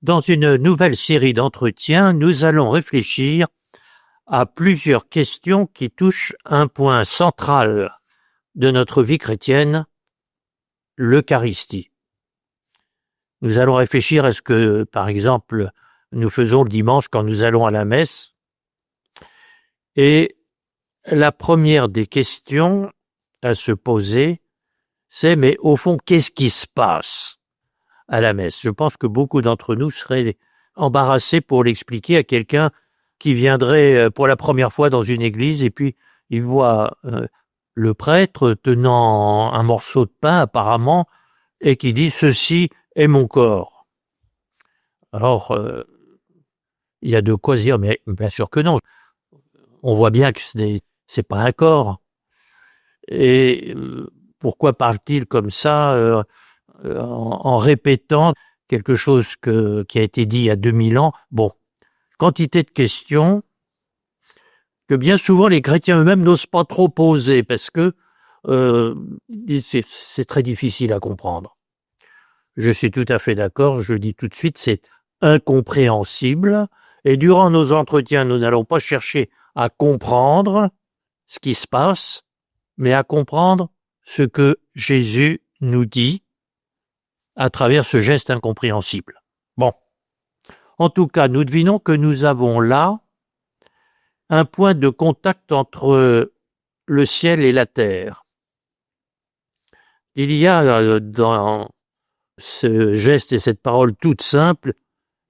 Dans une nouvelle série d'entretiens, nous allons réfléchir à plusieurs questions qui touchent un point central de notre vie chrétienne, l'Eucharistie. Nous allons réfléchir à ce que, par exemple, nous faisons le dimanche quand nous allons à la messe. Et la première des questions à se poser, c'est mais au fond, qu'est-ce qui se passe à la messe? Je pense que beaucoup d'entre nous seraient embarrassés pour l'expliquer à quelqu'un qui viendrait pour la première fois dans une église et puis il voit le prêtre tenant un morceau de pain apparemment et qui dit « ceci est mon corps ». Alors, il y a de quoi se dire, mais bien sûr que non. On voit bien que c'est pas un corps. Et pourquoi parle-t-il comme ça en répétant quelque chose qui a été dit il y a 2000 ans? Bon, quantité de questions que bien souvent les chrétiens eux-mêmes n'osent pas trop poser parce que c'est très difficile à comprendre. Je suis tout à fait d'accord, je le dis tout de suite, c'est incompréhensible. Et durant nos entretiens, nous n'allons pas chercher à comprendre ce qui se passe, mais à comprendre ce que Jésus nous dit à travers ce geste incompréhensible. Bon. En tout cas, nous devinons que nous avons là un point de contact entre le ciel et la terre. Il y a dans ce geste et cette parole toute simple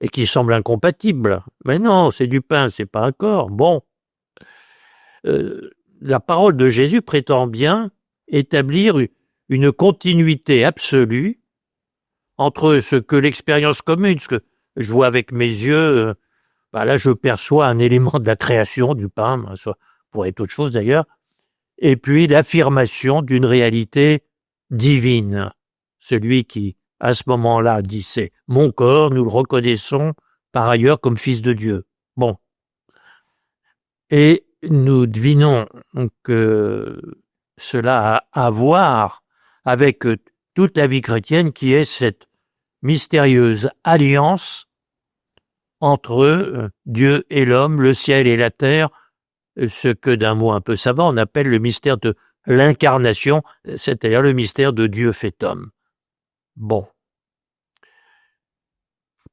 et qui semble incompatible. Mais non, c'est du pain, c'est pas un corps. Bon. La parole de Jésus prétend bien établir une continuité absolue entre ce que l'expérience commune, ce que je vois avec mes yeux, là je perçois un élément de la création du pain, ça pourrait être autre chose d'ailleurs, et puis l'affirmation d'une réalité divine. Celui qui, à ce moment-là, dit c'est mon corps, nous le reconnaissons par ailleurs comme fils de Dieu. Bon. Et nous devinons que cela a à voir avec toute la vie chrétienne qui est cette mystérieuse alliance entre Dieu et l'homme, le ciel et la terre, ce que d'un mot un peu savant on appelle le mystère de l'incarnation, c'est-à-dire le mystère de Dieu fait homme. Bon.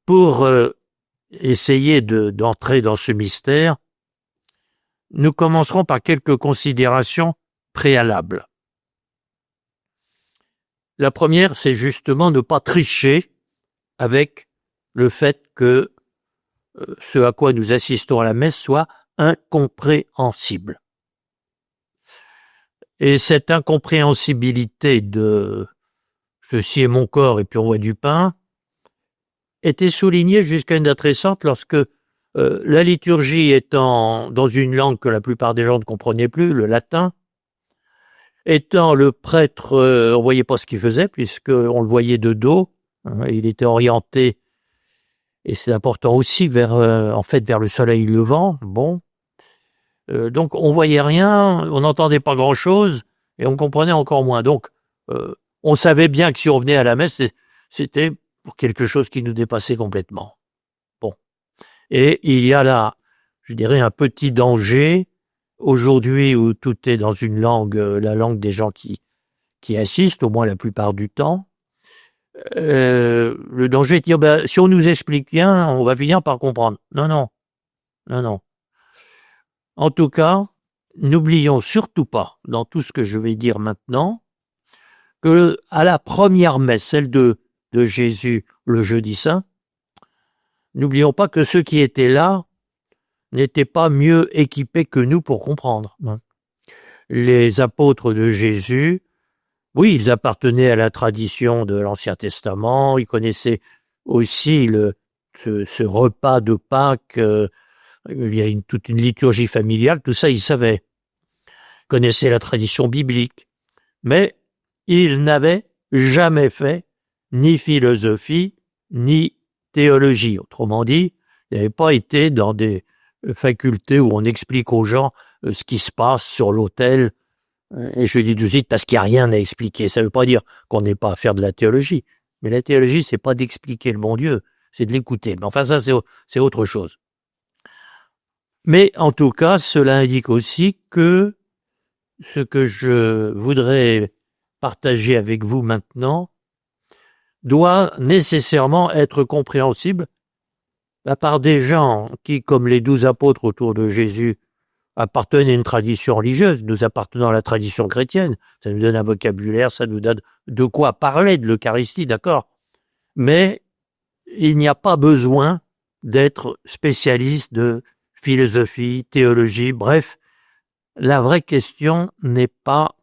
Pour essayer d'entrer dans ce mystère, nous commencerons par quelques considérations préalables. La première, c'est justement ne pas tricher avec le fait que ce à quoi nous assistons à la messe soit incompréhensible. Et cette incompréhensibilité de « ceci est mon corps » et puis on voit du pain était soulignée jusqu'à une date récente lorsque la liturgie étant dans une langue que la plupart des gens ne comprenaient plus, le latin, étant le prêtre, on ne voyait pas ce qu'il faisait puisqu'on le voyait de dos, il était orienté, et c'est important aussi, vers le soleil levant. Bon, donc on voyait rien, on n'entendait pas grand-chose et on comprenait encore moins. Donc on savait bien que si on venait à la messe, c'était pour quelque chose qui nous dépassait complètement. Bon. Et il y a là, je dirais, un petit danger, aujourd'hui où tout est dans une langue, la langue des gens qui assistent, au moins la plupart du temps, le danger est de dire, si on nous explique bien, on va finir par comprendre. Non. En tout cas, n'oublions surtout pas, dans tout ce que je vais dire maintenant, que à la première messe, celle de Jésus le jeudi saint, n'oublions pas que ceux qui étaient là n'étaient pas mieux équipés que nous pour comprendre. Les apôtres de Jésus, oui, ils appartenaient à la tradition de l'Ancien Testament, ils connaissaient aussi ce repas de Pâques, il y a toute une liturgie familiale, tout ça ils savaient. Ils connaissaient la tradition biblique, mais ils n'avaient jamais fait ni philosophie, ni théologie. Autrement dit, ils n'avaient pas été dans des facultés où on explique aux gens ce qui se passe sur l'autel. Et je dis tout de suite parce qu'il n'y a rien à expliquer. Ça ne veut pas dire qu'on n'est pas à faire de la théologie. Mais la théologie, c'est pas d'expliquer le bon Dieu. c'est de l'écouter. Mais enfin, ça, c'est autre chose. Mais en tout cas, cela indique aussi que ce que je voudrais partager avec vous maintenant doit nécessairement être compréhensible par des gens qui, comme les 12 apôtres autour de Jésus, appartenaient à une tradition religieuse. Nous appartenons à la tradition chrétienne. Ça nous donne un vocabulaire, ça nous donne de quoi parler de l'Eucharistie, d'accord? Mais il n'y a pas besoin d'être spécialiste de philosophie, théologie, bref, la vraie question n'est pas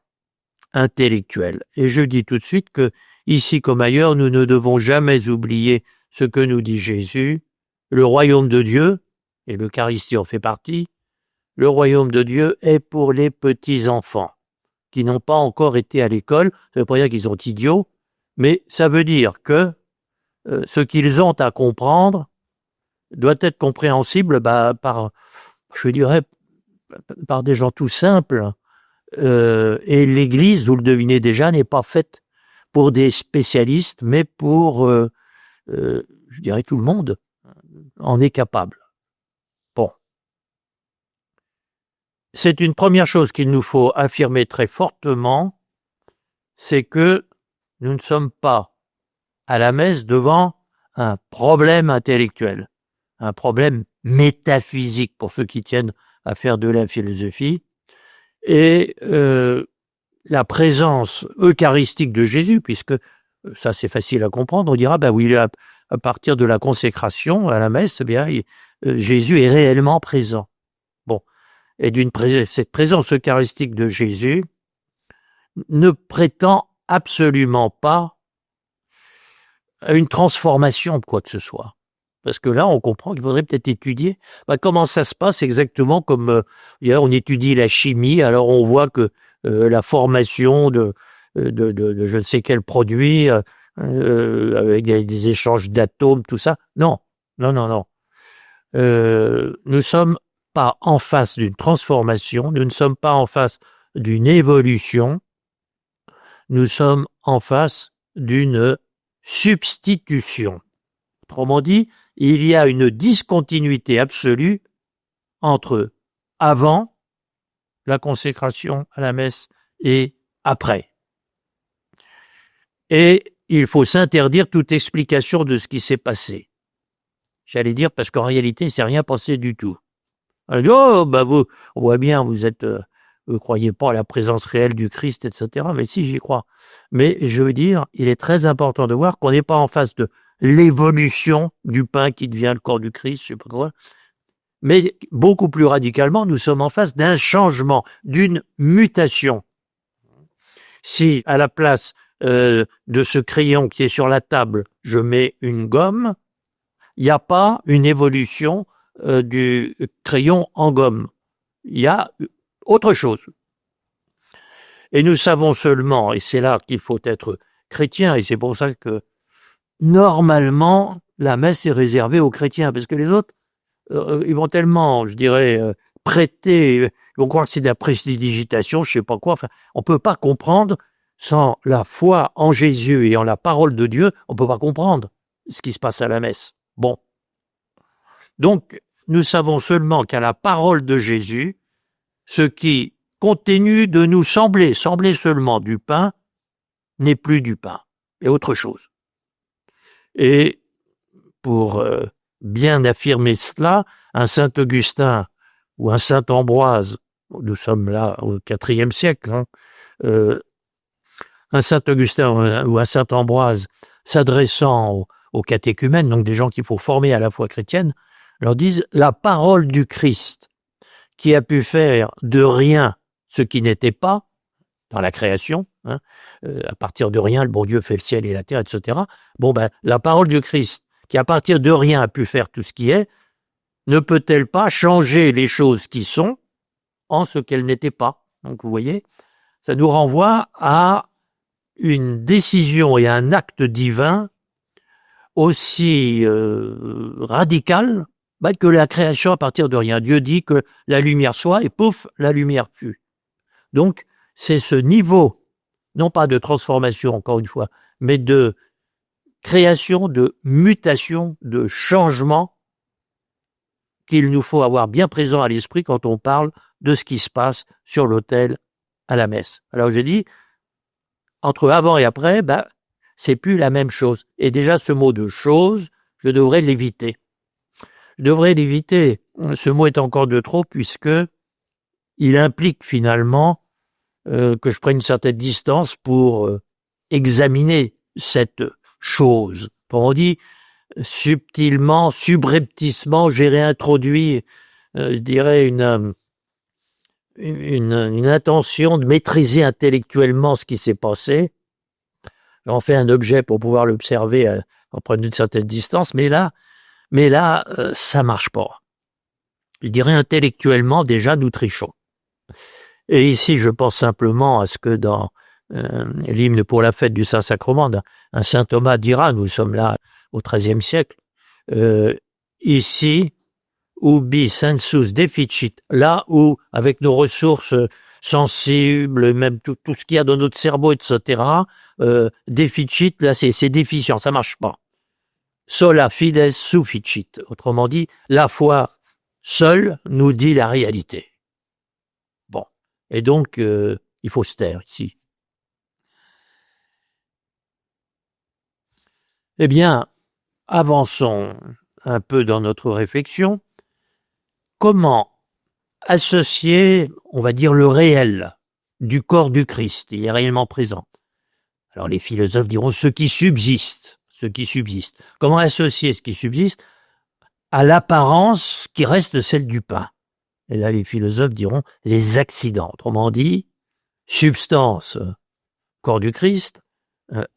intellectuelle. Et je dis tout de suite que, ici comme ailleurs, nous ne devons jamais oublier ce que nous dit Jésus. Le royaume de Dieu, et l'Eucharistie en fait partie, le royaume de Dieu est pour les petits-enfants qui n'ont pas encore été à l'école. Ça ne veut pas dire qu'ils sont idiots, mais ça veut dire que ce qu'ils ont à comprendre doit être compréhensible par, je dirais, par des gens tout simples. Et l'Église, vous le devinez déjà, n'est pas faite pour des spécialistes, mais pour, je dirais, tout le monde en est capable. Bon. C'est une première chose qu'il nous faut affirmer très fortement, c'est que nous ne sommes pas à la messe devant un problème intellectuel, un problème métaphysique pour ceux qui tiennent à faire de la philosophie, et la présence eucharistique de Jésus, puisque ça c'est facile à comprendre, on dira, ben oui, à partir de la consécration à la messe, eh bien, Jésus est réellement présent. Bon, et cette présence eucharistique de Jésus ne prétend absolument pas à une transformation de quoi que ce soit. Parce que là, on comprend qu'il faudrait peut-être étudier comment ça se passe exactement comme on étudie la chimie, alors on voit que la formation de je ne sais quel produit avec des échanges d'atomes, tout ça. Non. Nous ne sommes pas en face d'une transformation, nous ne sommes pas en face d'une évolution, nous sommes en face d'une substitution. Autrement dit, il y a une discontinuité absolue entre avant la consécration à la messe et après. Et il faut s'interdire toute explication de ce qui s'est passé. J'allais dire parce qu'en réalité, il ne s'est rien passé du tout. On dit, vous, on voit bien, vous croyez pas à la présence réelle du Christ, etc. Mais si, j'y crois. Mais je veux dire, il est très important de voir qu'on n'est pas en face de l'évolution du pain qui devient le corps du Christ, je sais pas quoi. Mais beaucoup plus radicalement, nous sommes en face d'un changement, d'une mutation. Si à la place de ce crayon qui est sur la table, je mets une gomme, il n'y a pas une évolution du crayon en gomme. Il y a autre chose. Et nous savons seulement, et c'est là qu'il faut être chrétien, et c'est pour ça que normalement, la messe est réservée aux chrétiens, parce que les autres, ils vont tellement, je dirais, prêter, ils vont croire que c'est de la prestidigitation, je sais pas quoi, enfin, on peut pas comprendre, sans la foi en Jésus et en la parole de Dieu, on peut pas comprendre ce qui se passe à la messe. Bon. Donc, nous savons seulement qu'à la parole de Jésus, ce qui continue de nous sembler seulement du pain, n'est plus du pain, et autre chose. Et pour bien affirmer cela, un saint Augustin ou un saint Ambroise, nous sommes là au IVe siècle, un saint Augustin ou un saint Ambroise s'adressant aux catéchumènes, donc des gens qu'il faut former à la foi chrétienne, leur disent la parole du Christ qui a pu faire de rien ce qui n'était pas dans la création, à partir de rien, le bon Dieu fait le ciel et la terre, etc. La parole du Christ qui à partir de rien a pu faire tout ce qui est, ne peut-elle pas changer les choses qui sont en ce qu'elles n'étaient pas? Donc vous voyez, ça nous renvoie à une décision et un acte divin aussi radical que la création à partir de rien. Dieu dit que la lumière soit et pouf, la lumière fut. Donc c'est ce niveau, non pas de transformation encore une fois, mais de création, de mutation, de changement qu'il nous faut avoir bien présent à l'esprit quand on parle de ce qui se passe sur l'autel à la messe. Alors j'ai dit, entre avant et après, c'est plus la même chose. Et déjà ce mot de chose, je devrais l'éviter. Je devrais l'éviter. Ce mot est encore de trop puisque il implique finalement que je prenne une certaine distance pour examiner cette chose. On dit subtilement, subrepticement, j'ai réintroduit, je dirais, une intention de maîtriser intellectuellement ce qui s'est passé. J'en fais un objet pour pouvoir l'observer en prenant une certaine distance, mais là, ça marche pas. Je dirais intellectuellement, déjà, nous trichons. Et ici, je pense simplement à ce que dans l'hymne pour la fête du Saint-Sacrement, un saint Thomas dira, nous sommes là au XIIIe siècle, ici, ubi sensus deficit, là où, avec nos ressources sensibles, même tout ce qu'il y a dans notre cerveau, etc., deficit, là, c'est déficient, ça marche pas. Sola fides sufficit. Autrement dit, la foi seule nous dit la réalité. Bon. Et donc, il faut se taire ici. Eh bien, avançons un peu dans notre réflexion. Comment associer, on va dire, le réel du corps du Christ, il est réellement présent. Alors les philosophes diront ce qui subsiste. Comment associer ce qui subsiste à l'apparence qui reste celle du pain? Et là les philosophes diront les accidents. Autrement dit, substance, corps du Christ,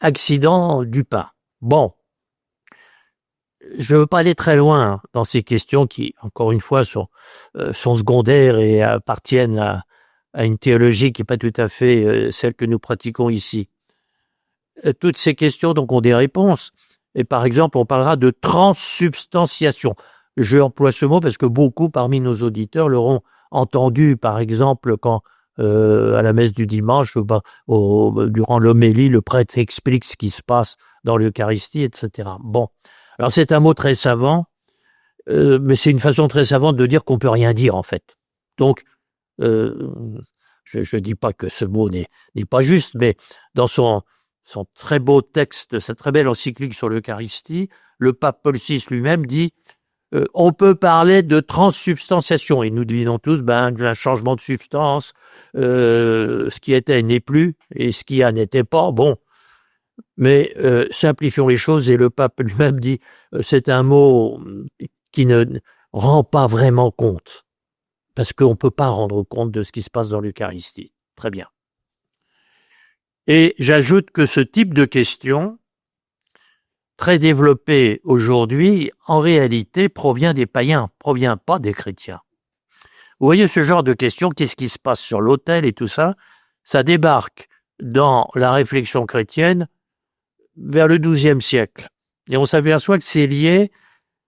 accident du pain. Bon, je ne veux pas aller très loin dans ces questions qui, encore une fois, sont secondaires et appartiennent à une théologie qui n'est pas tout à fait celle que nous pratiquons ici. Toutes ces questions donc ont des réponses. Et par exemple, on parlera de transsubstantiation. Je emploie ce mot parce que beaucoup parmi nos auditeurs l'auront entendu, par exemple, quand à la messe du dimanche, durant l'homélie, le prêtre explique ce qui se passe dans l'Eucharistie, etc. Bon, alors c'est un mot très savant, mais c'est une façon très savante de dire qu'on peut rien dire en fait. Donc, je dis pas que ce mot n'est pas juste, mais dans son très beau texte, sa très belle encyclique sur l'Eucharistie, le pape Paul VI lui-même dit on peut parler de transsubstantiation. Et nous devinons tous un changement de substance, ce qui était n'est plus, et ce qui a n'était pas. Bon, mais simplifions les choses, et le pape lui-même dit c'est un mot qui ne rend pas vraiment compte, parce qu'on ne peut pas rendre compte de ce qui se passe dans l'Eucharistie. Très bien. Et j'ajoute que ce type de question, très développé aujourd'hui, en réalité provient des païens, provient pas des chrétiens. Vous voyez ce genre de questions, qu'est-ce qui se passe sur l'autel et tout ça, ça débarque dans la réflexion chrétienne vers le XIIe siècle. Et on s'aperçoit que c'est lié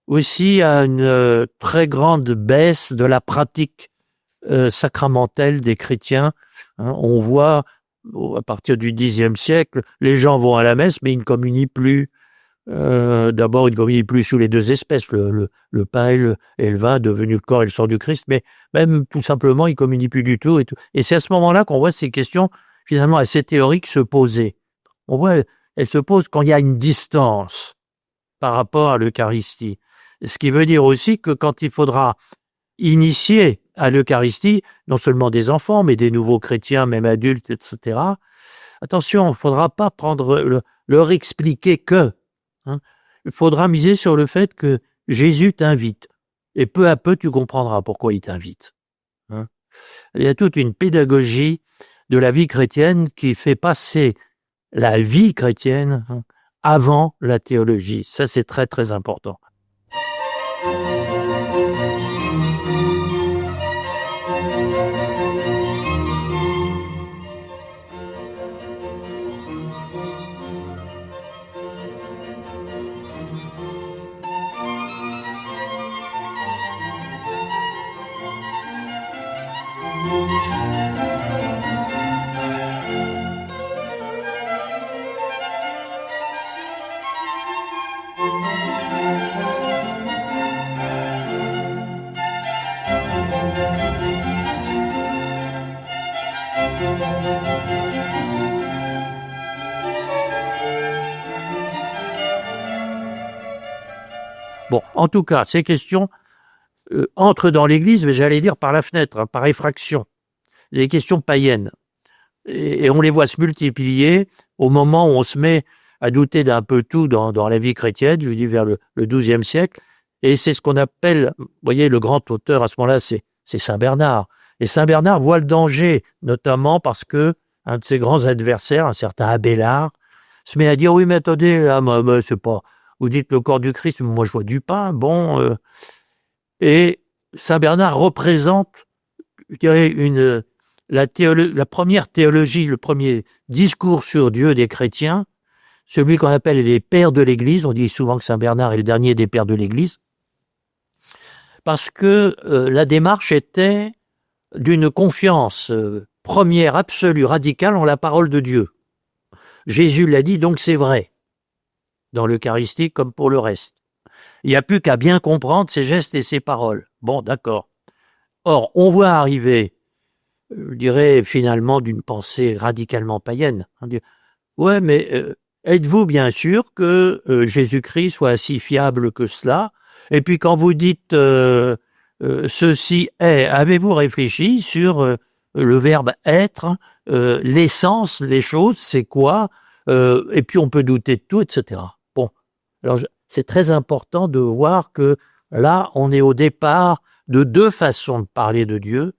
aussi à une très grande baisse de la pratique sacramentelle des chrétiens. On voit, à partir du Xe siècle, les gens vont à la messe, mais ils ne communient plus. D'abord, ils ne communient plus sous les deux espèces, le pain et le vin, devenu le corps et le sang du Christ, mais même tout simplement, ils ne communient plus du tout. Et c'est à ce moment-là qu'on voit ces questions finalement assez théoriques se poser. On voit, elles se posent quand il y a une distance par rapport à l'Eucharistie. Ce qui veut dire aussi que quand il faudra initier à l'Eucharistie, non seulement des enfants, mais des nouveaux chrétiens, même adultes, etc., attention, il ne faudra pas leur expliquer que. Il faudra miser sur le fait que Jésus t'invite. Et peu à peu, tu comprendras pourquoi il t'invite. Il y a toute une pédagogie de la vie chrétienne qui fait passer la vie chrétienne avant la théologie. Ça, c'est très, très important. Bon, en tout cas, ces questions entrent dans l'Église, mais j'allais dire par la fenêtre, hein, par effraction. Les questions païennes. Et on les voit se multiplier au moment où on se met à douter d'un peu tout dans la vie chrétienne, je dis vers le XIIe siècle. Et c'est ce qu'on appelle, vous voyez, le grand auteur à ce moment-là, c'est Saint Bernard. Et Saint Bernard voit le danger, notamment parce que un de ses grands adversaires, un certain Abélard, se met à dire, oui, mais attendez, là, moi, c'est pas, vous dites le corps du Christ, mais moi je vois du pain, bon. Et Saint Bernard représente, je dirais, la première théologie, le premier discours sur Dieu des chrétiens, celui qu'on appelle les pères de l'Église. On dit souvent que Saint Bernard est le dernier des pères de l'Église, parce que la démarche était d'une confiance première, absolue, radicale en la parole de Dieu. Jésus l'a dit, donc c'est vrai, dans l'Eucharistie comme pour le reste. Il n'y a plus qu'à bien comprendre ses gestes et ses paroles. Bon, d'accord. Or, on voit arriver, je dirais finalement, d'une pensée radicalement païenne. On dit, ouais, mais êtes-vous bien sûr que Jésus-Christ soit si fiable que cela? Et puis quand vous dites ceci est, avez-vous réfléchi sur le verbe être, l'essence, les choses, c'est quoi? Et puis on peut douter de tout, etc. Bon, alors c'est très important de voir que là, on est au départ de deux façons de parler de Dieu.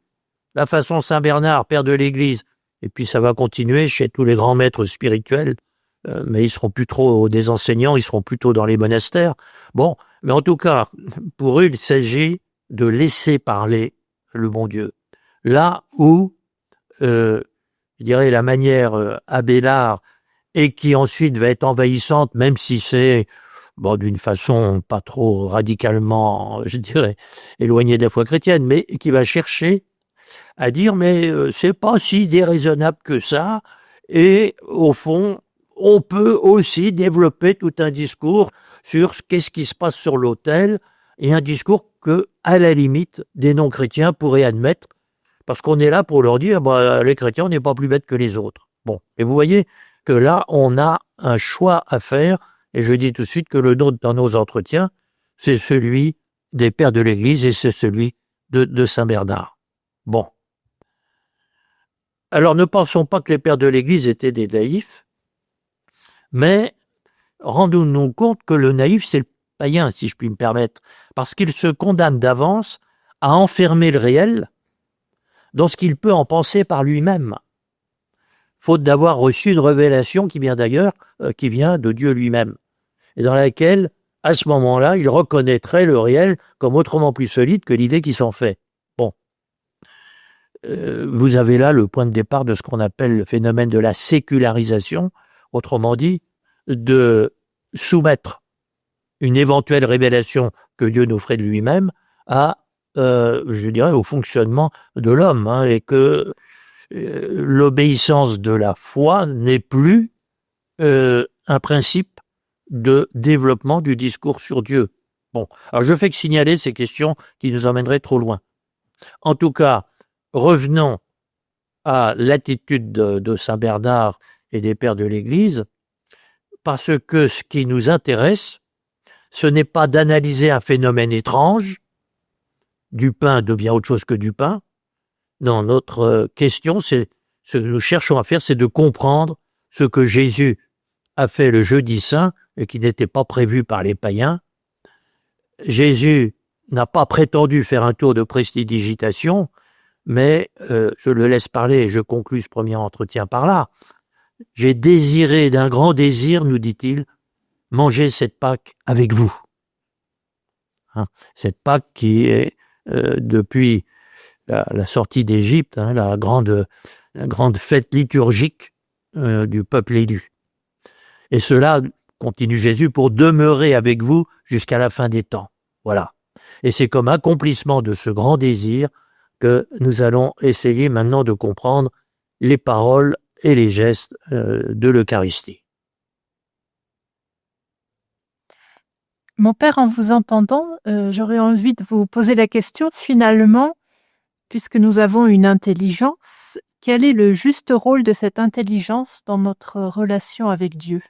La façon Saint Bernard, père de l'Église, et puis ça va continuer chez tous les grands maîtres spirituels, mais ils seront plus trop des enseignants, ils seront plutôt dans les monastères. Bon, mais en tout cas, pour eux, il s'agit de laisser parler le bon Dieu. Là où, je dirais, la manière Abélard, et qui ensuite va être envahissante, même si c'est bon, d'une façon pas trop radicalement, je dirais, éloignée de la foi chrétienne, mais qui va chercher à dire mais c'est pas si déraisonnable que ça, et au fond, on peut aussi développer tout un discours sur qu'est-ce qui se passe sur l'autel, et un discours que, à la limite, des non-chrétiens pourraient admettre, parce qu'on est là pour leur dire, bah, les chrétiens, on n'est pas plus bêtes que les autres. Bon, et vous voyez que là, on a un choix à faire, et je dis tout de suite que le nôtre dans nos entretiens, c'est celui des pères de l'Église, et c'est celui de Saint Bernard. Bon. Alors ne pensons pas que les pères de l'Église étaient des naïfs, mais rendons-nous compte que le naïf, c'est le païen, si je puis me permettre, parce qu'il se condamne d'avance à enfermer le réel dans ce qu'il peut en penser par lui-même, faute d'avoir reçu une révélation qui vient d'ailleurs, qui vient de Dieu lui-même, et dans laquelle, à ce moment-là, il reconnaîtrait le réel comme autrement plus solide que l'idée qui s'en fait. Bon. Vous avez là le point de départ de ce qu'on appelle le phénomène de la sécularisation, autrement dit, de soumettre une éventuelle révélation que Dieu nous ferait de lui-même à, je dirais, au fonctionnement de l'homme, hein, et que l'obéissance de la foi n'est plus un principe de développement du discours sur Dieu. Bon, alors je fais que signaler ces questions qui nous emmèneraient trop loin. En tout cas, revenons à l'attitude de Saint Bernard et des pères de l'Église, parce que ce qui nous intéresse, ce n'est pas d'analyser un phénomène étrange, du pain devient autre chose que du pain. Non, notre question, c'est ce que nous cherchons à faire, c'est de comprendre ce que Jésus a fait le jeudi saint et qui n'était pas prévu par les païens. Jésus n'a pas prétendu faire un tour de prestidigitation, mais je le laisse parler et je conclus ce premier entretien par là. J'ai désiré d'un grand désir, nous dit-il, manger cette Pâque avec vous. Hein, cette Pâque qui est, depuis la sortie d'Égypte, hein, la grande fête liturgique du peuple élu. Et cela, continue Jésus, pour demeurer avec vous jusqu'à la fin des temps. Voilà. Et c'est comme accomplissement de ce grand désir que nous allons essayer maintenant de comprendre les paroles et les gestes de l'Eucharistie. Mon père, en vous entendant, j'aurais envie de vous poser la question, finalement, puisque nous avons une intelligence, quel est le juste rôle de cette intelligence dans notre relation avec Dieu?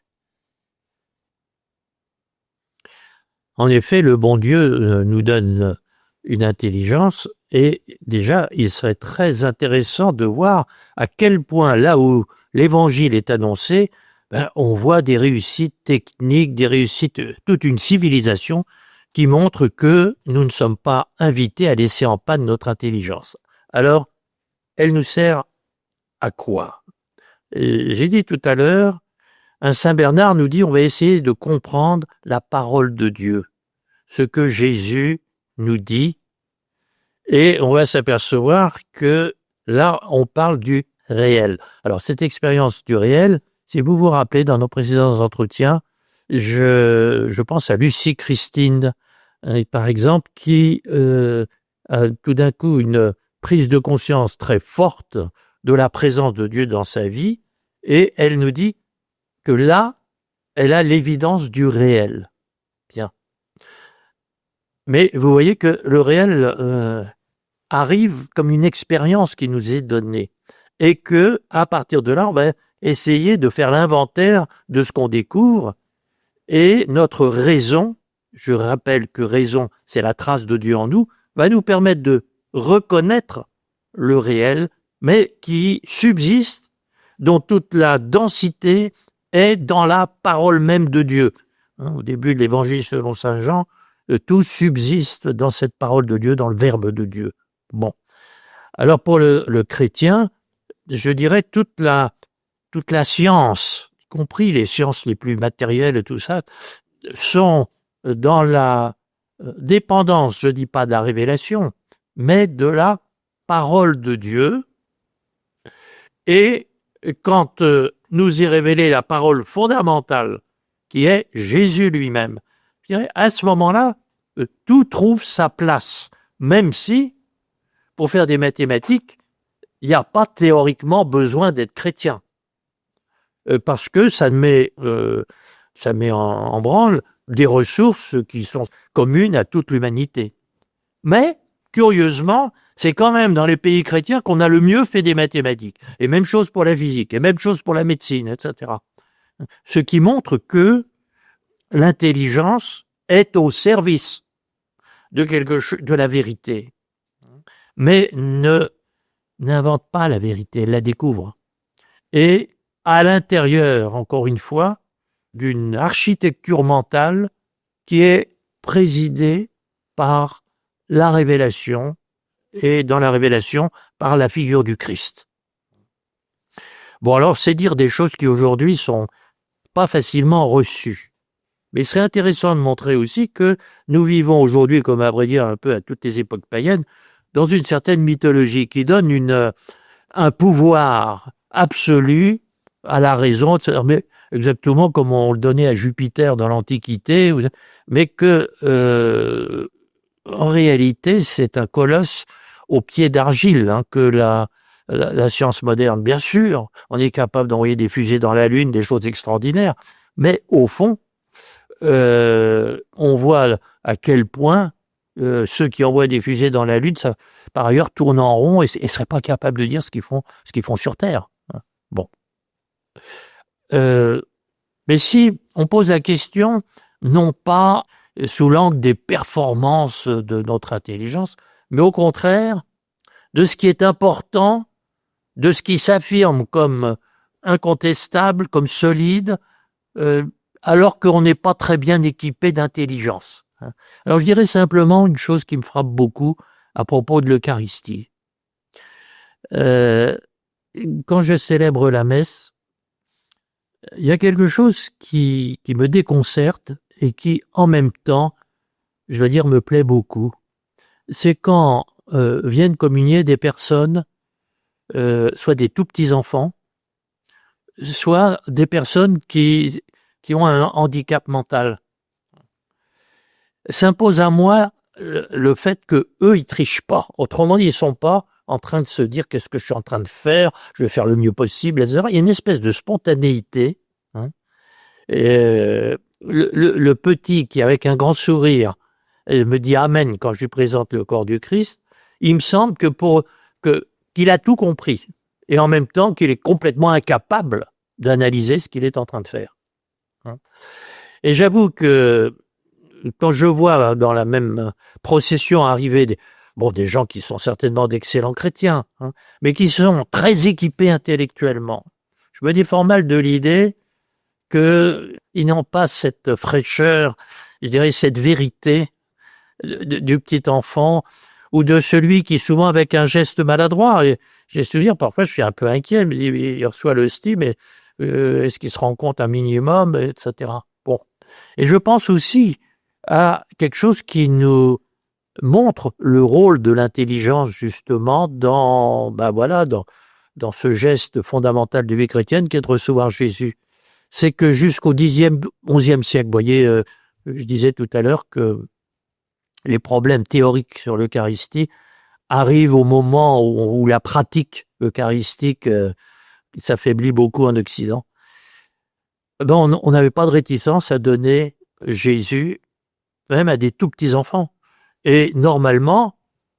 En effet, le bon Dieu nous donne une intelligence et déjà, il serait très intéressant de voir à quel point, là où l'évangile est annoncé, on voit des réussites techniques, des réussites, toute une civilisation qui montre que nous ne sommes pas invités à laisser en panne notre intelligence. Alors, elle nous sert à quoi? J'ai dit tout à l'heure, un Saint Bernard nous dit on va essayer de comprendre la parole de Dieu, ce que Jésus nous dit, et on va s'apercevoir que là, on parle du réel. Alors, cette expérience du réel, si vous vous rappelez, dans nos précédents entretiens, je pense à Lucie Christine, par exemple, qui a tout d'un coup une prise de conscience très forte de la présence de Dieu dans sa vie, et elle nous dit que là, elle a l'évidence du réel. Bien. Mais vous voyez que le réel arrive comme une expérience qui nous est donnée, et que à partir de là, on va essayer de faire l'inventaire de ce qu'on découvre, et notre raison, je rappelle que raison, c'est la trace de Dieu en nous, va nous permettre de reconnaître le réel, mais qui subsiste, dont toute la densité est dans la parole même de Dieu. Au début de l'évangile selon saint Jean, tout subsiste dans cette parole de Dieu, dans le verbe de Dieu. Bon. Alors pour le chrétien, je dirais toute la science, y compris les sciences les plus matérielles et tout ça, sont dans la dépendance, je dis pas de la révélation, mais de la parole de Dieu. Et quand nous est révélée la parole fondamentale, qui est Jésus lui-même, je dirais, à ce moment-là, tout trouve sa place, même si, pour faire des mathématiques, il n'y a pas théoriquement besoin d'être chrétien, parce que ça met en branle des ressources qui sont communes à toute l'humanité. Mais, curieusement, c'est quand même dans les pays chrétiens qu'on a le mieux fait des mathématiques. Et même chose pour la physique, et même chose pour la médecine, etc. Ce qui montre que l'intelligence est au service de de la vérité, mais n'invente pas la vérité, elle la découvre. Et à l'intérieur, encore une fois, d'une architecture mentale qui est présidée par la révélation, et dans la révélation, par la figure du Christ. Bon, alors, c'est dire des choses qui aujourd'hui sont pas facilement reçues. Mais il serait intéressant de montrer aussi que nous vivons aujourd'hui, comme à vrai dire un peu à toutes les époques païennes, dans une certaine mythologie qui donne un pouvoir absolu à la raison, mais exactement comme on le donnait à Jupiter dans l'Antiquité, mais que en réalité c'est un colosse aux pieds d'argile, que la science moderne. Bien sûr, on est capable d'envoyer des fusées dans la Lune, des choses extraordinaires, mais au fond, on voit à quel point ceux qui envoient des fusées dans la Lune, ça, par ailleurs, tournent en rond et ne seraient pas capables de dire ce qu'ils font sur Terre. Bon. Mais si on pose la question, non pas sous l'angle des performances de notre intelligence, mais au contraire, de ce qui est important, de ce qui s'affirme comme incontestable, comme solide, alors qu'on n'est pas très bien équipé d'intelligence. Alors je dirais simplement une chose qui me frappe beaucoup à propos de l'Eucharistie. Quand je célèbre la messe, il y a quelque chose qui me déconcerte et qui, en même temps, je veux dire, me plaît beaucoup. C'est quand viennent communier des personnes, soit des tout petits enfants, soit des personnes qui ont un handicap mental. S'impose à moi le fait que eux ils trichent pas. Autrement dit, ils sont pas en train de se dire qu'est-ce que je suis en train de faire, je vais faire le mieux possible, etc. Il y a une espèce de spontanéité. Et, le petit qui, avec un grand sourire, me dit Amen quand je lui présente le corps du Christ, il me semble qu'il a tout compris. Et en même temps qu'il est complètement incapable d'analyser ce qu'il est en train de faire. Et j'avoue que quand je vois dans la même procession arriver des gens qui sont certainement d'excellents chrétiens, hein, mais qui sont très équipés intellectuellement, je me défends mal de l'idée qu'ils n'ont pas cette fraîcheur, je dirais cette vérité du petit enfant ou de celui qui souvent avec un geste maladroit, et j'ai souvenir parfois je suis un peu inquiet, mais il reçoit le style, mais est-ce qu'il se rend compte un minimum, etc. Bon, et je pense aussi à quelque chose qui nous montre le rôle de l'intelligence justement dans ce geste fondamental de vie chrétienne qui est de recevoir Jésus. C'est que jusqu'au 10e, 11e siècle, vous voyez, je disais tout à l'heure que les problèmes théoriques sur l'Eucharistie arrivent au moment où la pratique eucharistique s'affaiblit beaucoup en Occident. Ben, on n'avait pas de réticence à donner Jésus même à des tout petits enfants. Et normalement,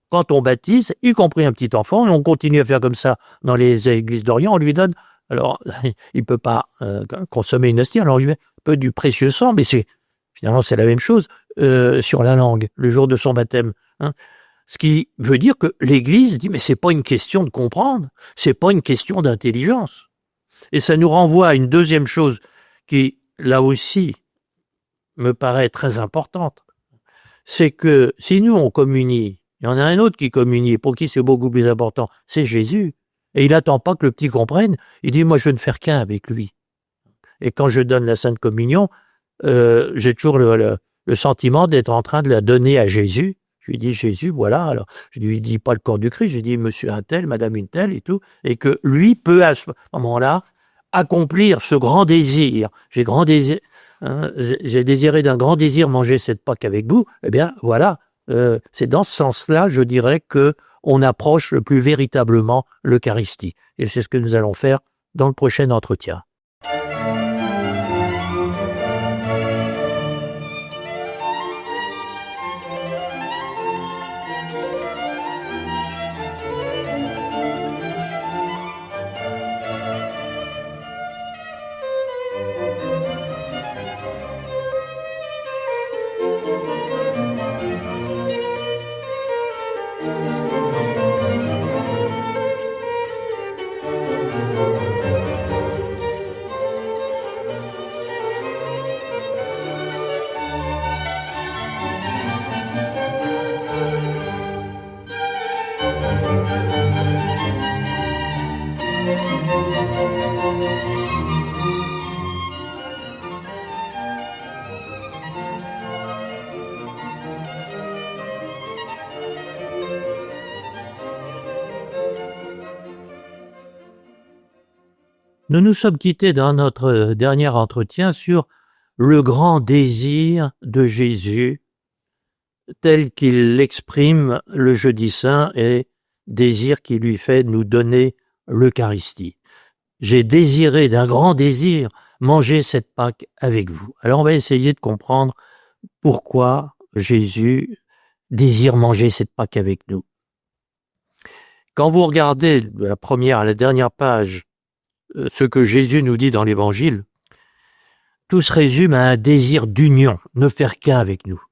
quand on baptise, y compris un petit enfant, et on continue à faire comme ça dans les églises d'Orient, on lui donne, alors il peut pas consommer une hostie, alors on lui met un peu du précieux sang, mais finalement c'est la même chose sur la langue, le jour de son baptême. Hein. Ce qui veut dire que l'Église dit, mais c'est pas une question de comprendre, c'est pas une question d'intelligence. Et ça nous renvoie à une deuxième chose qui, là aussi, me paraît très importante. C'est que si nous, on communie, il y en a un autre qui communie, pour qui c'est beaucoup plus important, c'est Jésus. Et il n'attend pas que le petit comprenne, il dit, moi je veux ne faire qu'un avec lui. Et quand je donne la Sainte Communion, j'ai toujours le sentiment d'être en train de la donner à Jésus. Je lui dis, Jésus, voilà, alors je lui dis pas le corps du Christ, je lui dis, monsieur un tel, madame une telle et tout, et que lui peut à ce moment-là accomplir ce grand désir. J'ai désiré d'un grand désir manger cette Pâque avec vous. Eh bien, voilà, c'est dans ce sens-là, je dirais, que on approche le plus véritablement l'Eucharistie. Et c'est ce que nous allons faire dans le prochain entretien. Nous nous sommes quittés dans notre dernier entretien sur le grand désir de Jésus tel qu'il l'exprime le jeudi saint et désir qui lui fait nous donner l'Eucharistie. J'ai désiré d'un grand désir manger cette Pâque avec vous. Alors on va essayer de comprendre pourquoi Jésus désire manger cette Pâque avec nous. Quand vous regardez de la première à la dernière page ce que Jésus nous dit dans l'Évangile, tout se résume à un désir d'union, ne faire qu'un avec nous.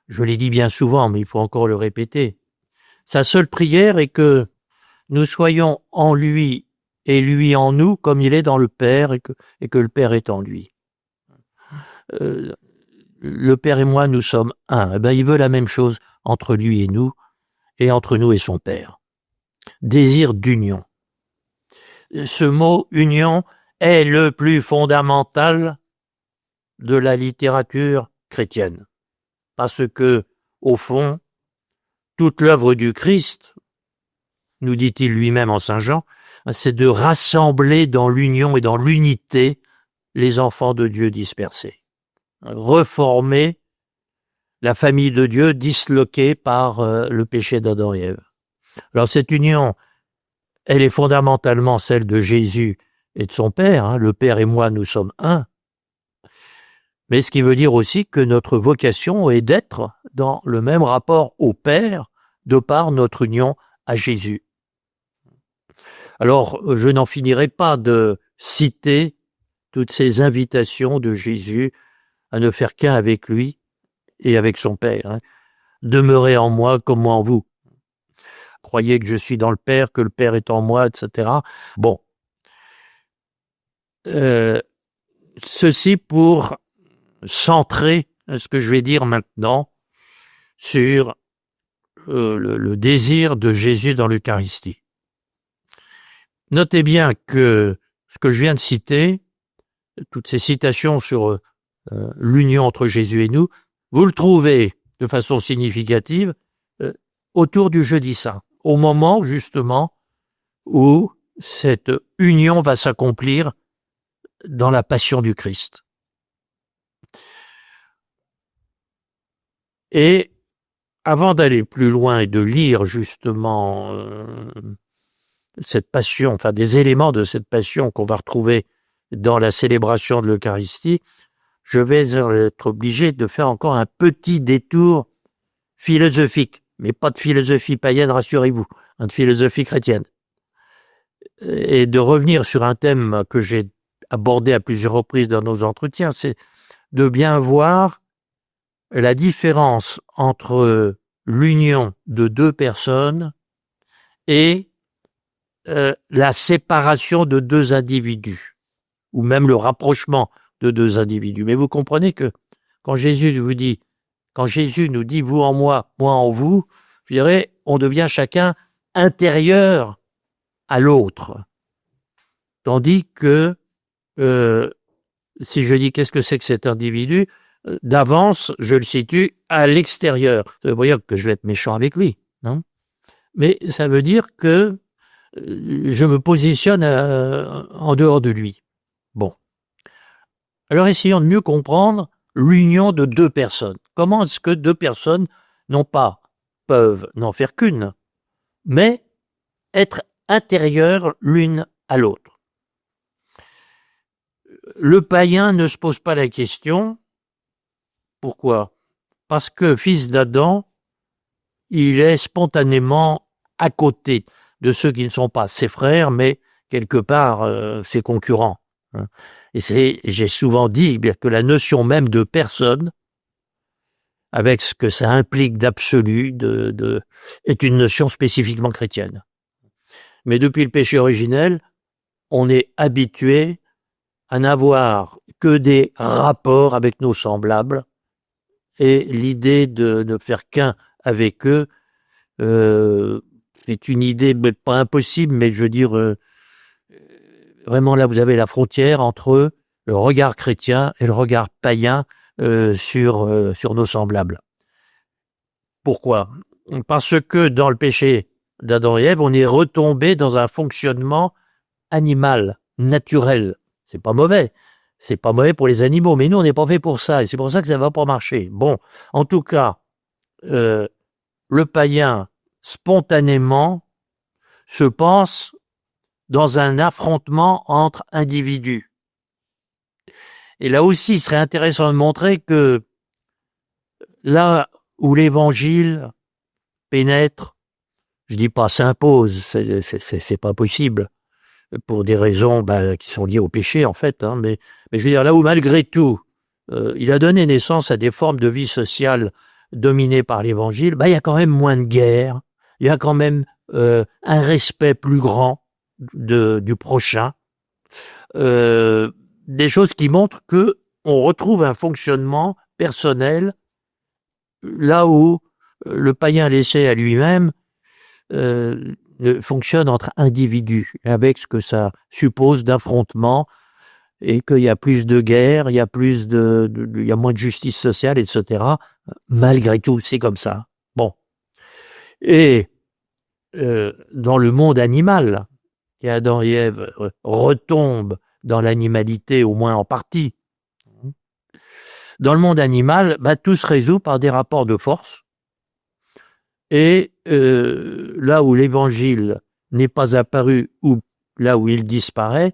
Je l'ai dit bien souvent, mais il faut encore le répéter. Sa seule prière est que nous soyons en lui et lui en nous, comme il est dans le Père et que le Père est en lui. Le Père et moi, nous sommes un. Eh bien, il veut la même chose entre lui et entre nous et son Père. Désir d'union. Ce mot union est le plus fondamental de la littérature chrétienne. Parce que, au fond, toute l'œuvre du Christ, nous dit-il lui-même en Saint Jean, c'est de rassembler dans l'union et dans l'unité les enfants de Dieu dispersés. Reformer la famille de Dieu disloquée par le péché d'Adam et Ève. Alors cette union, elle est fondamentalement celle de Jésus et de son Père. Hein. Le Père et moi, nous sommes un. Mais ce qui veut dire aussi que notre vocation est d'être dans le même rapport au Père de par notre union à Jésus. Alors, je n'en finirai pas de citer toutes ces invitations de Jésus à ne faire qu'un avec lui et avec son Père. Hein. Demeurez en moi comme moi en vous. Croyez que je suis dans le Père, que le Père est en moi, etc. Bon. Ceci pour centrer ce que je vais dire maintenant sur le désir de Jésus dans l'Eucharistie. Notez bien que ce que je viens de citer, toutes ces citations sur l'union entre Jésus et nous, vous le trouvez de façon significative autour du Jeudi Saint, au moment justement où cette union va s'accomplir dans la passion du Christ. Et avant d'aller plus loin et de lire justement cette passion, enfin des éléments de cette passion qu'on va retrouver dans la célébration de l'Eucharistie, je vais être obligé de faire encore un petit détour philosophique, mais pas de philosophie païenne, rassurez-vous, de philosophie chrétienne. Et de revenir sur un thème que j'ai abordé à plusieurs reprises dans nos entretiens, c'est de bien voir la différence entre l'union de deux personnes et la séparation de deux individus, ou même le rapprochement de deux individus. Mais vous comprenez que quand Jésus nous dit vous en moi, moi en vous, je dirais, on devient chacun intérieur à l'autre. Tandis que si je dis qu'est-ce que c'est que cet individu, d'avance, je le situe à l'extérieur. Ça veut pas dire que je vais être méchant avec lui, non? Mais ça veut dire que je me positionne en dehors de lui. Bon. Alors essayons de mieux comprendre l'union de deux personnes. Comment est-ce que deux personnes peuvent n'en faire qu'une, mais être intérieures l'une à l'autre? Le païen ne se pose pas la question. Pourquoi? Parce que fils d'Adam, il est spontanément à côté de ceux qui ne sont pas ses frères, mais quelque part ses concurrents. Hein. Et j'ai souvent dit que la notion même de personne, avec ce que ça implique d'absolu, est une notion spécifiquement chrétienne. Mais depuis le péché originel, on est habitué à n'avoir que des rapports avec nos semblables, et l'idée de ne faire qu'un avec eux, c'est une idée pas impossible, mais je veux dire, vraiment là vous avez la frontière entre le regard chrétien et le regard païen sur nos semblables. Pourquoi? Parce que dans le péché d'Adam et Ève, on est retombé dans un fonctionnement animal, naturel. C'est pas mauvais. C'est pas mauvais pour les animaux, mais nous, on n'est pas fait pour ça, et c'est pour ça que ça va pas marcher. Bon, en tout cas, le païen, spontanément, se pense dans un affrontement entre individus. Et là aussi, il serait intéressant de montrer que là où l'évangile pénètre, je dis pas s'impose, c'est pas possible, pour des raisons qui sont liées au péché en fait, hein, mais je veux dire là où malgré tout il a donné naissance à des formes de vie sociale dominées par l'évangile, il y a quand même moins de guerre, il y a quand même un respect plus grand du prochain, des choses qui montrent que on retrouve un fonctionnement personnel là où le païen laissé à lui-même fonctionne entre individus, avec ce que ça suppose d'affrontement, et qu'il y a plus de guerre, il y a moins de justice sociale, etc. Malgré tout, c'est comme ça. Bon. Et dans le monde animal, Adam et Ève retombent dans l'animalité, au moins en partie. Dans le monde animal, tout se résout par des rapports de force. Et là où l'évangile n'est pas apparu, ou là où il disparaît,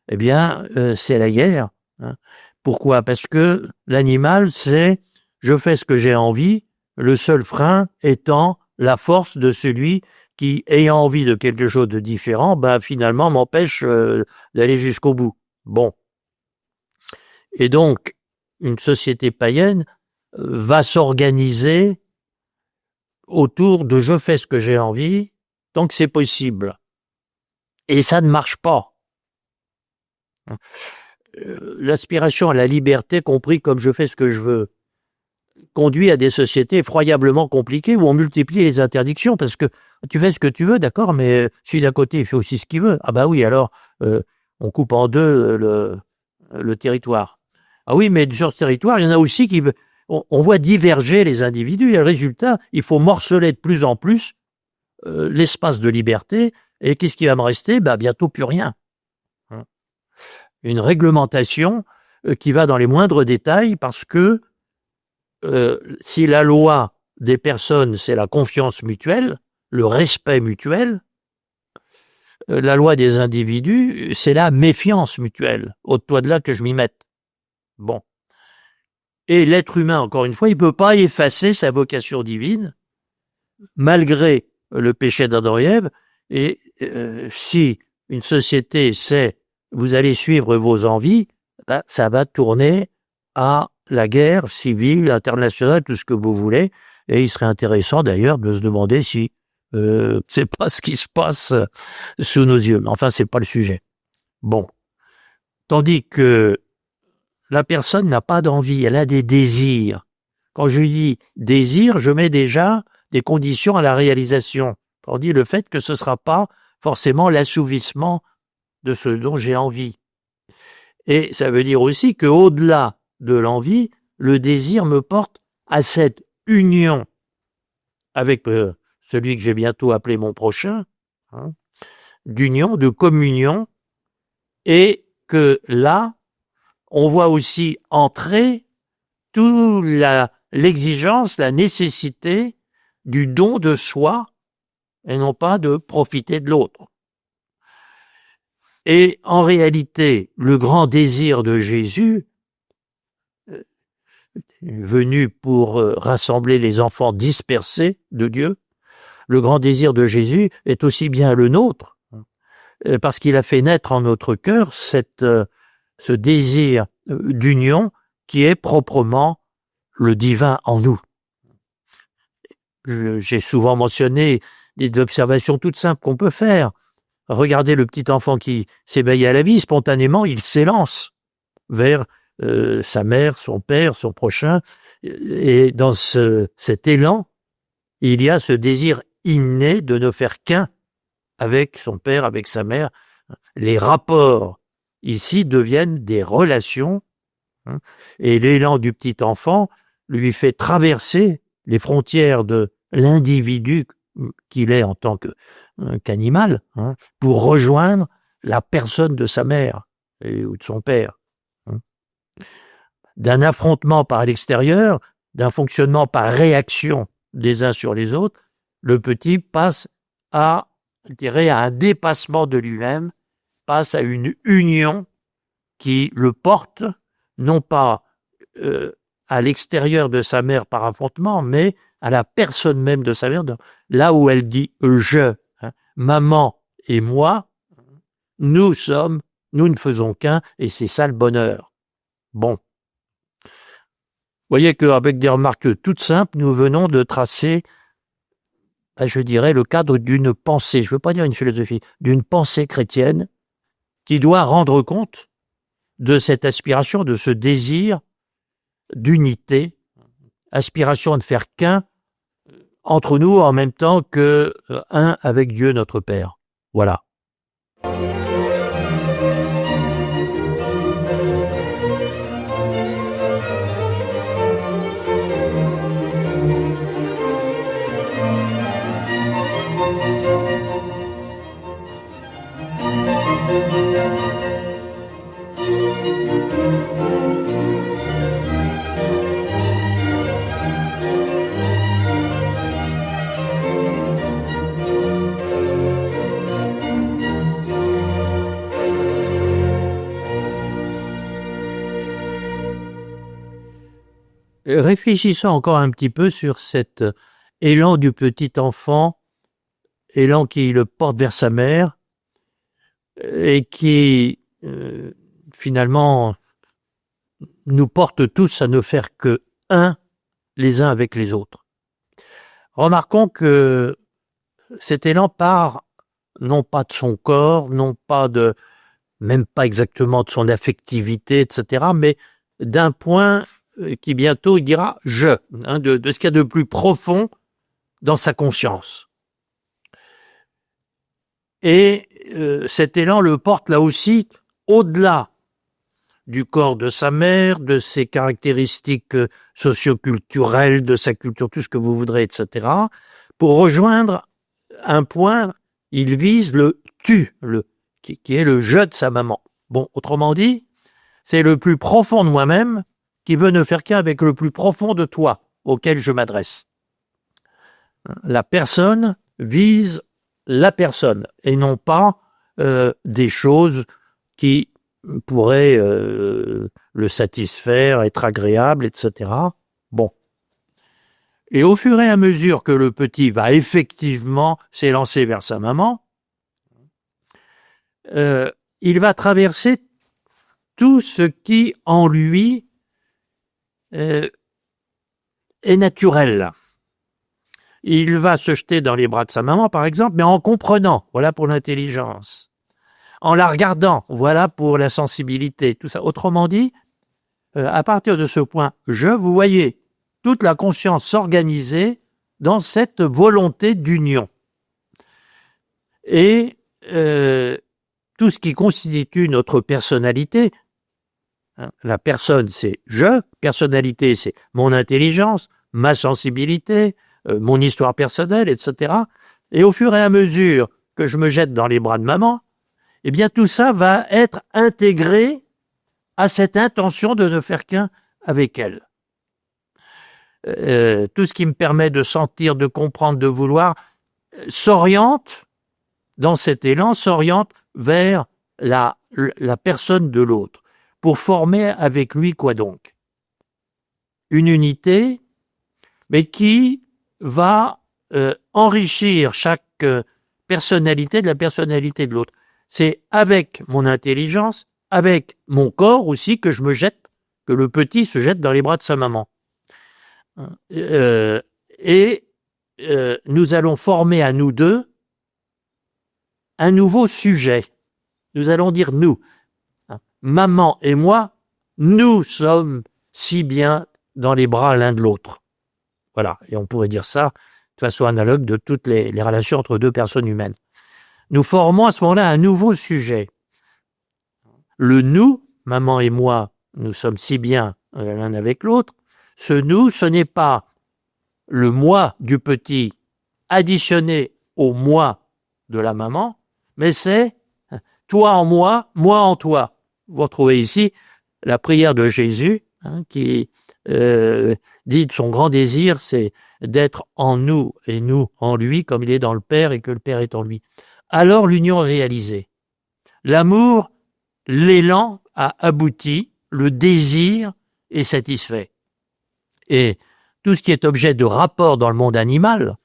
eh bien, c'est la guerre. Hein. Pourquoi? Parce que l'animal, c'est je fais ce que j'ai envie, le seul frein étant la force de celui qui, ayant envie de quelque chose de différent, finalement m'empêche d'aller jusqu'au bout. Bon. Et donc, une société païenne va s'organiser autour de je fais ce que j'ai envie tant que c'est possible. Et ça ne marche pas. L'aspiration à la liberté, compris comme je fais ce que je veux, conduit à des sociétés effroyablement compliquées où on multiplie les interdictions parce que tu fais ce que tu veux, d'accord, mais celui d'à côté, il fait aussi ce qu'il veut. Ah bah oui, alors on coupe en deux le territoire. Ah oui, mais sur ce territoire, il y en a aussi qui... On voit diverger les individus et le résultat, il faut morceler de plus en plus l'espace de liberté. Et qu'est-ce qui va me rester? Bah, bientôt plus rien. Une réglementation qui va dans les moindres détails parce que si la loi des personnes, c'est la confiance mutuelle, le respect mutuel, la loi des individus, c'est la méfiance mutuelle. Ôte-toi de là que je m'y mette. Bon. Et l'être humain, encore une fois, il ne peut pas effacer sa vocation divine, malgré le péché d'Adam et Ève. Et si une société sait, vous allez suivre vos envies, ben, ça va tourner à la guerre civile, internationale, tout ce que vous voulez. Et il serait intéressant d'ailleurs de se demander si c'est pas ce qui se passe sous nos yeux. Mais enfin, c'est pas le sujet. Bon. Tandis que la personne n'a pas d'envie, elle a des désirs. Quand je dis désir, je mets déjà des conditions à la réalisation. Tandis le fait que ce ne sera pas forcément l'assouvissement de ce dont j'ai envie. Et ça veut dire aussi qu'au-delà de l'envie, le désir me porte à cette union avec celui que j'ai bientôt appelé mon prochain, hein, d'union, de communion, et que là, on voit aussi entrer toute l'exigence, la nécessité du don de soi et non pas de profiter de l'autre. Et en réalité, le grand désir de Jésus, venu pour rassembler les enfants dispersés de Dieu, le grand désir de Jésus est aussi bien le nôtre, parce qu'il a fait naître en notre cœur ce désir d'union qui est proprement le divin en nous. J'ai souvent mentionné des observations toutes simples qu'on peut faire. Regardez le petit enfant qui s'éveille à la vie, spontanément, il s'élance vers sa mère, son père, son prochain. Et dans cet élan, il y a ce désir inné de ne faire qu'un avec son père, avec sa mère. Les rapports ici deviennent des relations, hein, et l'élan du petit enfant lui fait traverser les frontières de l'individu qu'il est en tant qu'animal, hein, pour rejoindre la personne de sa mère ou de son père. Hein. D'un affrontement par l'extérieur, d'un fonctionnement par réaction des uns sur les autres, le petit passe à, je dirais, à un dépassement de lui-même, passe à une union qui le porte, non pas à l'extérieur de sa mère par affrontement, mais à la personne même de sa mère, là où elle dit « je hein, ». Maman et moi, nous ne faisons qu'un, et c'est ça le bonheur. Bon. Vous voyez qu'avec des remarques toutes simples, nous venons de tracer, je dirais, le cadre d'une pensée, je ne veux pas dire une philosophie, d'une pensée chrétienne qui doit rendre compte de cette aspiration, de ce désir d'unité, aspiration à ne faire qu'un entre nous en même temps que un avec Dieu notre Père. Voilà. Réfléchissons encore un petit peu sur cet élan du petit enfant, élan qui le porte vers sa mère et qui finalement nous porte tous à ne faire que un les uns avec les autres. Remarquons que cet élan part non pas de son corps, même pas exactement de son affectivité, etc., mais d'un point qui bientôt il dira « je », de ce qu'il y a de plus profond dans sa conscience. Et cet élan le porte là aussi au-delà du corps de sa mère, de ses caractéristiques socioculturelles, de sa culture, tout ce que vous voudrez, etc. Pour rejoindre un point, il vise le tu, qui est le je de sa maman. Bon, autrement dit, c'est le plus profond de moi-même qui veut ne faire qu'un avec le plus profond de toi, auquel je m'adresse. La personne vise la personne, et non pas des choses qui pourraient le satisfaire, être agréable, etc. Bon. Et au fur et à mesure que le petit va effectivement s'élancer vers sa maman, il va traverser tout ce qui, en lui, est naturel. Il va se jeter dans les bras de sa maman, par exemple, mais en comprenant, voilà pour l'intelligence. En la regardant, voilà pour la sensibilité, tout ça. Autrement dit, à partir de ce point, vous voyez toute la conscience s'organiser dans cette volonté d'union. Et tout ce qui constitue notre personnalité, la personne c'est personnalité c'est mon intelligence, ma sensibilité, mon histoire personnelle, etc. Et au fur et à mesure que je me jette dans les bras de maman, eh bien tout ça va être intégré à cette intention de ne faire qu'un avec elle. Tout ce qui me permet de sentir, de comprendre, de vouloir, s'oriente, dans cet élan, s'oriente vers la personne de l'autre, pour former avec lui quoi donc? Une unité, mais qui va enrichir chaque personnalité de la personnalité de l'autre. C'est avec mon intelligence, avec mon corps aussi que le petit se jette dans les bras de sa maman. Nous allons former à nous deux un nouveau sujet. Nous allons dire nous. Maman et moi, nous sommes si bien dans les bras l'un de l'autre. Voilà, et on pourrait dire ça de façon analogue de toutes les relations entre deux personnes humaines. Nous formons à ce moment-là un nouveau sujet. Le nous, maman et moi, nous sommes si bien l'un avec l'autre. Ce nous, ce n'est pas le moi du petit additionné au moi de la maman, mais c'est toi en moi en toi. Vous retrouvez ici la prière de Jésus qui dit son grand désir, c'est d'être en nous et nous en lui, comme il est dans le Père et que le Père est en lui. Alors l'union est réalisée. L'amour, l'élan a abouti, le désir est satisfait. Et tout ce qui est objet de rapport dans le monde animal,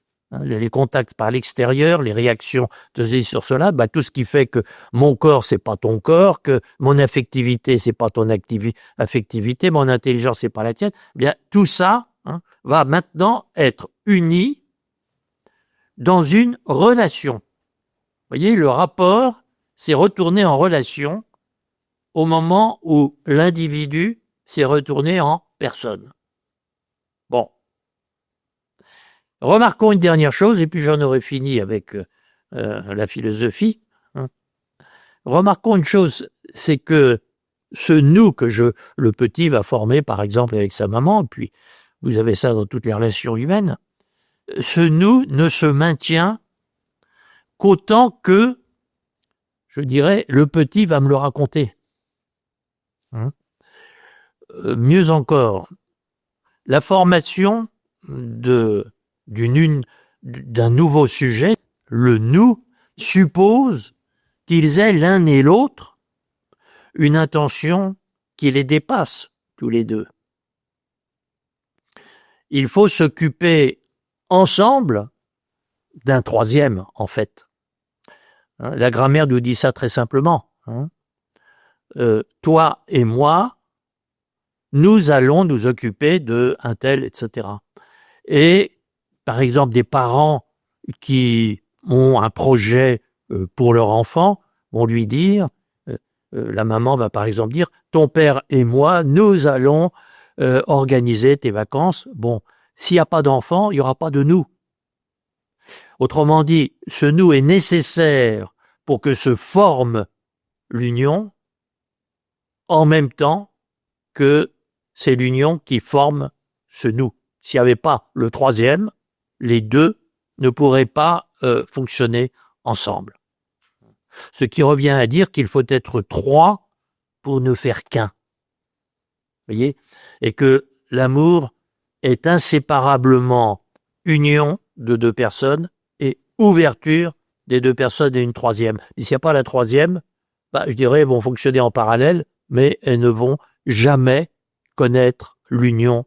les contacts par l'extérieur, les réactions de ceci sur cela, tout ce qui fait que mon corps c'est pas ton corps, que mon affectivité c'est pas ton affectivité, mon intelligence c'est pas la tienne, bien tout ça va maintenant être uni dans une relation. Vous voyez, le rapport s'est retourné en relation au moment où l'individu s'est retourné en personne. Bon. Remarquons une dernière chose, et puis j'en aurai fini avec la philosophie. Remarquons une chose, c'est que ce nous que le petit va former, par exemple, avec sa maman, puis vous avez ça dans toutes les relations humaines, ce nous ne se maintient qu'autant que, je dirais, le petit va me le raconter. Mieux encore, la formation d'un nouveau sujet, le nous, suppose qu'ils aient l'un et l'autre une intention qui les dépasse tous les deux. Il faut s'occuper ensemble d'un troisième, en fait. La grammaire nous dit ça très simplement. Toi et moi, nous allons nous occuper de un tel, etc. Et par exemple, des parents qui ont un projet pour leur enfant vont lui dire, la maman va par exemple dire, ton père et moi, nous allons organiser tes vacances. Bon, s'il n'y a pas d'enfant, il n'y aura pas de nous. Autrement dit, ce nous est nécessaire pour que se forme l'union en même temps que c'est l'union qui forme ce nous. S'il n'y avait pas le troisième, les deux ne pourraient pas fonctionner ensemble. Ce qui revient à dire qu'il faut être trois pour ne faire qu'un. Voyez ? Et que l'amour est inséparablement union de deux personnes et ouverture des deux personnes et une troisième. Et s'il n'y a pas la troisième, je dirais, elles vont fonctionner en parallèle, mais elles ne vont jamais connaître l'union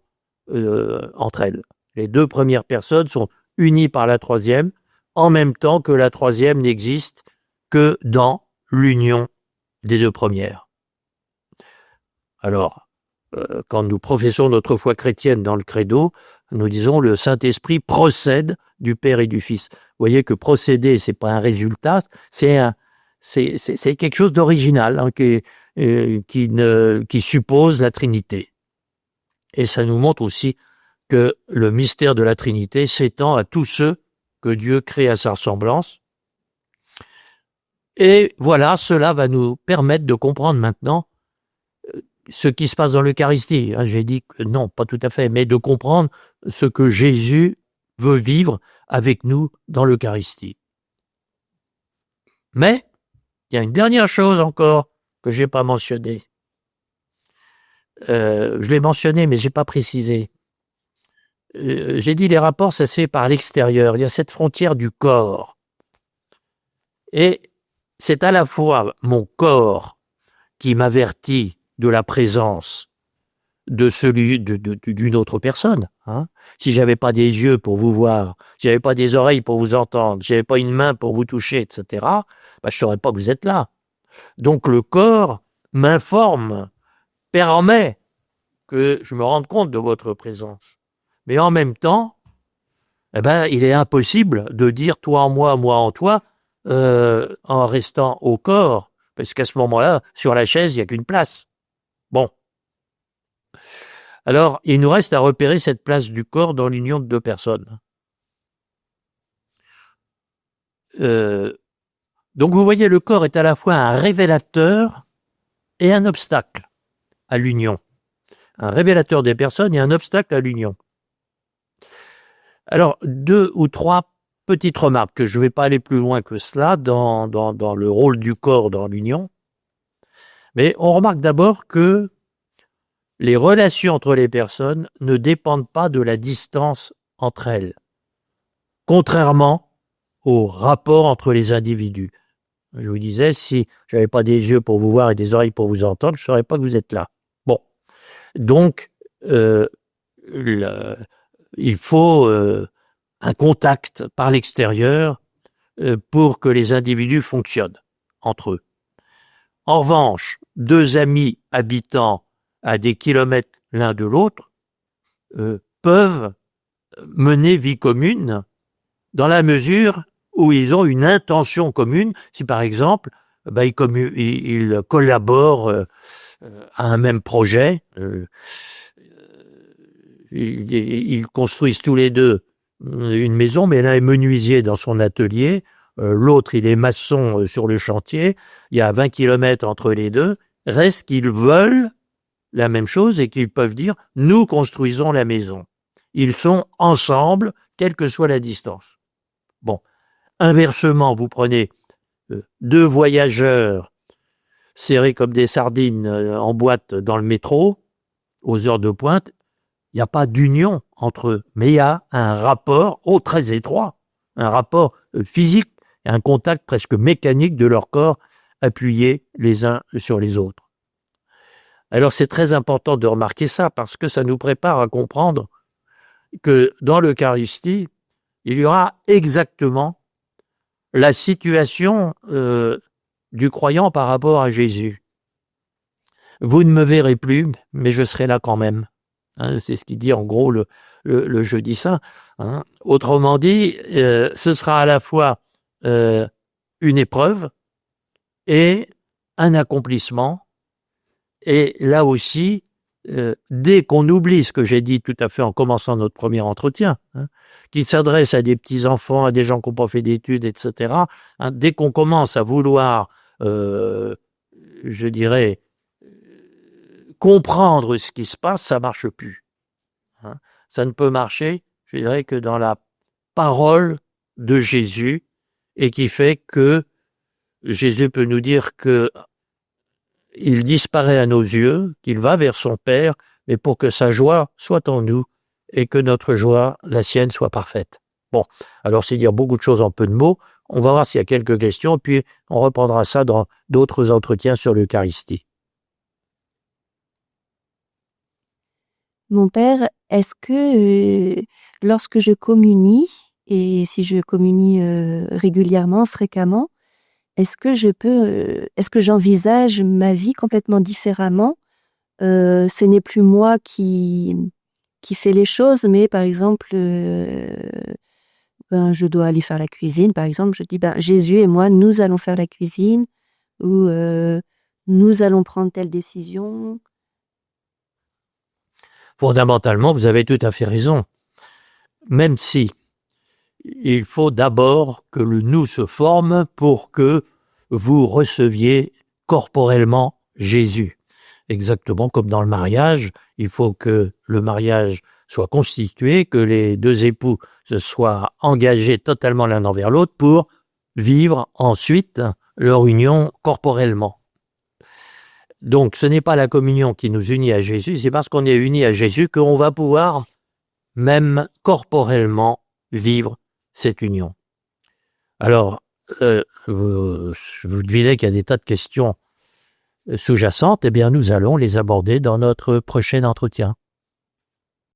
entre elles. Les deux premières personnes sont unies par la troisième, en même temps que la troisième n'existe que dans l'union des deux premières. Alors, quand nous professons notre foi chrétienne dans le credo, nous disons le Saint-Esprit procède du Père et du Fils. Vous voyez que procéder, c'est pas un résultat, c'est quelque chose d'original hein, qui suppose la Trinité. Et ça nous montre aussi que le mystère de la Trinité s'étend à tous ceux que Dieu crée à sa ressemblance. Et voilà, cela va nous permettre de comprendre maintenant ce qui se passe dans l'Eucharistie. J'ai dit que non, pas tout à fait, mais de comprendre ce que Jésus veut vivre avec nous dans l'Eucharistie. Mais il y a une dernière chose encore que j'ai pas mentionnée. Je l'ai mentionné, mais j'ai pas précisé. J'ai dit les rapports, ça se fait par l'extérieur. Il y a cette frontière du corps. Et c'est à la fois mon corps qui m'avertit de la présence de celui d'une autre personne. Hein. Si j'avais pas des yeux pour vous voir, si j'avais pas des oreilles pour vous entendre, si j'avais pas une main pour vous toucher, etc., je saurais pas que vous êtes là. Donc le corps m'informe, permet que je me rende compte de votre présence. Mais en même temps, il est impossible de dire toi en moi en toi, en restant au corps, parce qu'à ce moment-là, sur la chaise, il n'y a qu'une place. Bon. Alors, il nous reste à repérer cette place du corps dans l'union de deux personnes. Donc, vous voyez, le corps est à la fois un révélateur et un obstacle à l'union. Un révélateur des personnes et un obstacle à l'union. Alors, 2 ou 3 petites remarques, que je ne vais pas aller plus loin que cela dans le rôle du corps dans l'union. Mais on remarque d'abord que les relations entre les personnes ne dépendent pas de la distance entre elles, contrairement au rapport entre les individus. Je vous disais, si je n'avais pas des yeux pour vous voir et des oreilles pour vous entendre, je ne saurais pas que vous êtes là. Bon, donc il faut un contact par l'extérieur pour que les individus fonctionnent entre eux. En revanche, deux amis habitant à des kilomètres l'un de l'autre peuvent mener vie commune dans la mesure où ils ont une intention commune. Si par exemple, ils collaborent à un même projet, ils construisent tous les deux une maison, mais l'un est menuisier dans son atelier, l'autre il est maçon sur le chantier, il y a 20 kilomètres entre les deux, reste qu'ils veulent la même chose et qu'ils peuvent dire « nous construisons la maison ». Ils sont ensemble, quelle que soit la distance. Bon, inversement, vous prenez deux voyageurs serrés comme des sardines en boîte dans le métro, aux heures de pointe, il n'y a pas d'union entre eux, mais il y a un rapport très étroit, un rapport physique, un contact presque mécanique de leurs corps appuyés les uns sur les autres. Alors c'est très important de remarquer ça parce que ça nous prépare à comprendre que dans l'Eucharistie, il y aura exactement la situation du croyant par rapport à Jésus. vous ne me verrez plus, mais je serai là quand même. Hein, c'est ce qu'il dit en gros le jeudi saint. Hein. Autrement dit, ce sera à la fois une épreuve et un accomplissement. Et là aussi, dès qu'on oublie ce que j'ai dit tout à fait en commençant notre premier entretien, hein, qui s'adresse à des petits-enfants, à des gens qui n'ont pas fait d'études, etc., hein, dès qu'on commence à vouloir, je dirais, comprendre ce qui se passe, ça marche plus. Hein. Ça ne peut marcher, je dirais, que dans la parole de Jésus, et qui fait que Jésus peut nous dire que il disparaît à nos yeux, qu'il va vers son Père, mais pour que sa joie soit en nous et que notre joie, la sienne, soit parfaite. Bon, alors c'est dire beaucoup de choses en peu de mots. On va voir s'il y a quelques questions, puis on reprendra ça dans d'autres entretiens sur l'Eucharistie. Mon père, est-ce que lorsque je communie, et si je communie régulièrement, fréquemment, est-ce que j'envisage ma vie complètement différemment? Ce n'est plus moi qui fait les choses, mais par exemple, je dois aller faire la cuisine, par exemple, je dis, Jésus et moi, nous allons faire la cuisine, ou nous allons prendre telle décision. Fondamentalement, vous avez tout à fait raison. Même si il faut d'abord que le nous se forme pour que vous receviez corporellement Jésus. Exactement comme dans le mariage, il faut que le mariage soit constitué, que les deux époux se soient engagés totalement l'un envers l'autre pour vivre ensuite leur union corporellement. Donc ce n'est pas la communion qui nous unit à Jésus, c'est parce qu'on est unis à Jésus qu'on va pouvoir même corporellement vivre cette union. Alors, vous devinez qu'il y a des tas de questions sous-jacentes, eh bien nous allons les aborder dans notre prochain entretien.